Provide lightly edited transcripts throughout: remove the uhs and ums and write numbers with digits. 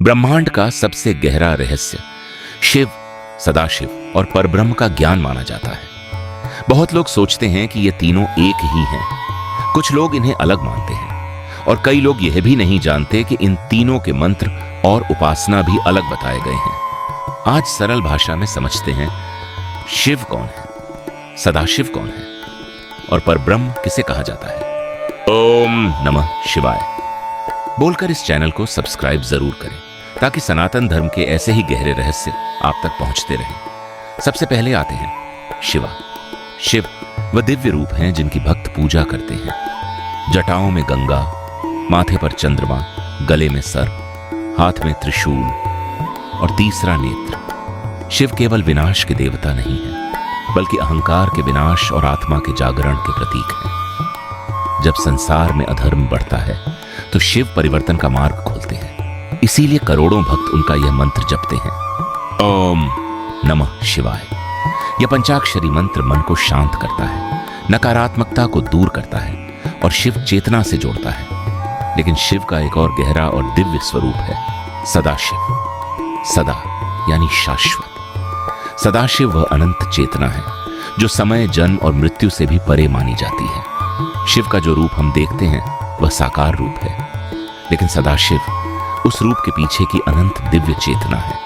ब्रह्मांड का सबसे गहरा रहस्य शिव, सदाशिव और परब्रह्म का ज्ञान माना जाता है। बहुत लोग सोचते हैं कि ये तीनों एक ही हैं। कुछ लोग इन्हें अलग मानते हैं और कई लोग यह भी नहीं जानते कि इन तीनों के मंत्र और उपासना भी अलग बताए गए हैं। आज सरल भाषा में समझते हैं, शिव कौन है, सदाशिव कौन है और परब्रह्म किसे कहा जाता है। ओम नमः शिवाय बोलकर इस चैनल को सब्सक्राइब जरूर करें ताकि सनातन धर्म के ऐसे ही गहरे रहस्य आप तक पहुंचते रहें। सबसे पहले आते हैं शिवा। शिव वह दिव्य रूप हैं जिनकी भक्त पूजा करते हैं। जटाओं में गंगा, माथे पर चंद्रमा, गले में सर्प, हाथ में त्रिशूल और तीसरा नेत्र। शिव केवल विनाश के देवता नहीं है बल्कि अहंकार के विनाश और आत्मा के जागरण के प्रतीक हैं। जब संसार में अधर्म बढ़ता है तो शिव परिवर्तन का मार्ग खोलते हैं। इसीलिए करोड़ों भक्त उनका यह मंत्र जपते हैं, ओम नमः शिवाय। यह पंचाक्षरी मंत्र मन को शांत करता है, नकारात्मकता को दूर करता है और शिव चेतना से जोड़ता है। लेकिन शिव का एक और गहरा और दिव्य स्वरूप है, सदाशिव। सदा यानी शाश्वत। सदाशिव वह अनंत चेतना है जो समय, जन्म और मृत्यु से भी परे मानी जाती है। शिव का जो रूप हम देखते हैं वह साकार रूप है, लेकिन सदाशिव उस रूप के पीछे की अनंत दिव्य चेतना है।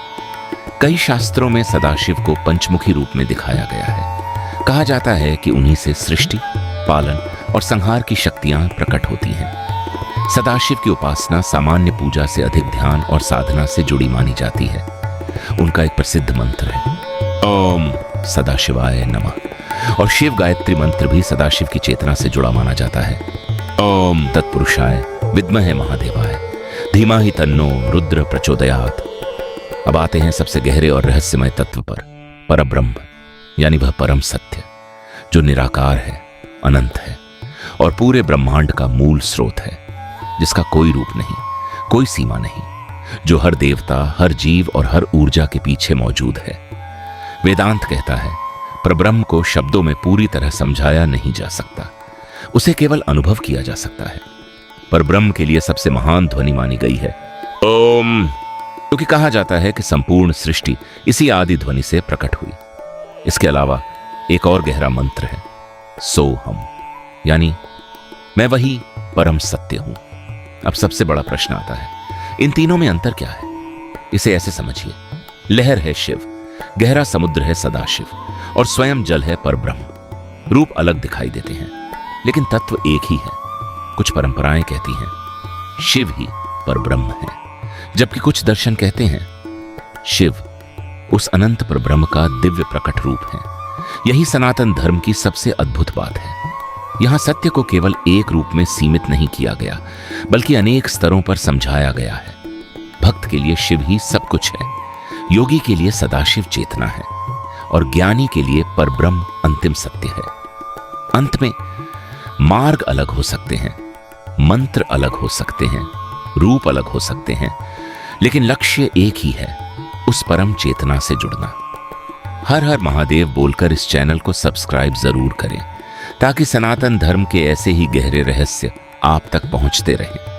कई शास्त्रों में सदाशिव को पंचमुखी रूप में दिखाया गया है। कहा जाता है कि उन्हीं से सृष्टि, पालन और संहार की शक्तियां प्रकट होती हैं। सदाशिव की उपासना सामान्य पूजा से अधिक ध्यान और साधना से जुड़ी मानी जाती है। उनका एक प्रसिद्ध मंत्र है, ओम सदाशिवाय नमः। और शिव गायत्री मंत्र भी सदाशिव की चेतना से जुड़ा माना जाता है, ओम तत्पुरुषाय विद्महे महादेवाय धीमहि तन्नो रुद्र प्रचोदयात्। अब आते हैं सबसे गहरे और रहस्यमय तत्व पर, परब्रह्म यानी वह परम सत्य जो निराकार है, अनंत है और पूरे ब्रह्मांड का मूल स्रोत है, जिसका कोई रूप नहीं, कोई सीमा नहीं, जो हर देवता, हर जीव और हर ऊर्जा के पीछे मौजूद है। वेदांत कहता है, परब्रह्म को शब्दों में पूरी तरह समझाया नहीं जा सकता, उसे केवल अनुभव किया जा सकता है। परब्रह्म के लिए सबसे महान ध्वनि मानी गई है ओम, क्योंकि कहा जाता है कि संपूर्ण सृष्टि इसी आदि ध्वनि से प्रकट हुई। इसके अलावा एक और गहरा मंत्र है, सोहम, यानी मैं वही परम सत्य हूं। अब सबसे बड़ा प्रश्न आता है, इन तीनों में अंतर क्या है? इसे ऐसे समझिए, लहर है शिव, गहरा समुद्र है सदाशिव और स्वयं जल है परब्रह्म। रूप अलग दिखाई देते हैं लेकिन तत्व एक ही है। कुछ परंपराएं कहती हैं शिव ही परब्रह्म है, जबकि कुछ दर्शन कहते हैं शिव उस अनंत परब्रह्म का दिव्य प्रकट रूप है। यही सनातन धर्म की सबसे अद्भुत बात है। यहां सत्य को केवल एक रूप में सीमित नहीं किया गया बल्कि अनेक स्तरों पर समझाया गया है। भक्त के लिए शिव ही सब कुछ है, योगी के लिए सदाशिव चेतना है और ज्ञानी के लिए परब्रह्म अंतिम सत्य है। अंत में मार्ग अलग हो सकते हैं, मंत्र अलग हो सकते हैं, रूप अलग हो सकते हैं, लेकिन लक्ष्य एक ही है, उस परम चेतना से जुड़ना। हर हर महादेव बोलकर इस चैनल को सब्सक्राइब जरूर करें ताकि सनातन धर्म के ऐसे ही गहरे रहस्य आप तक पहुंचते रहें।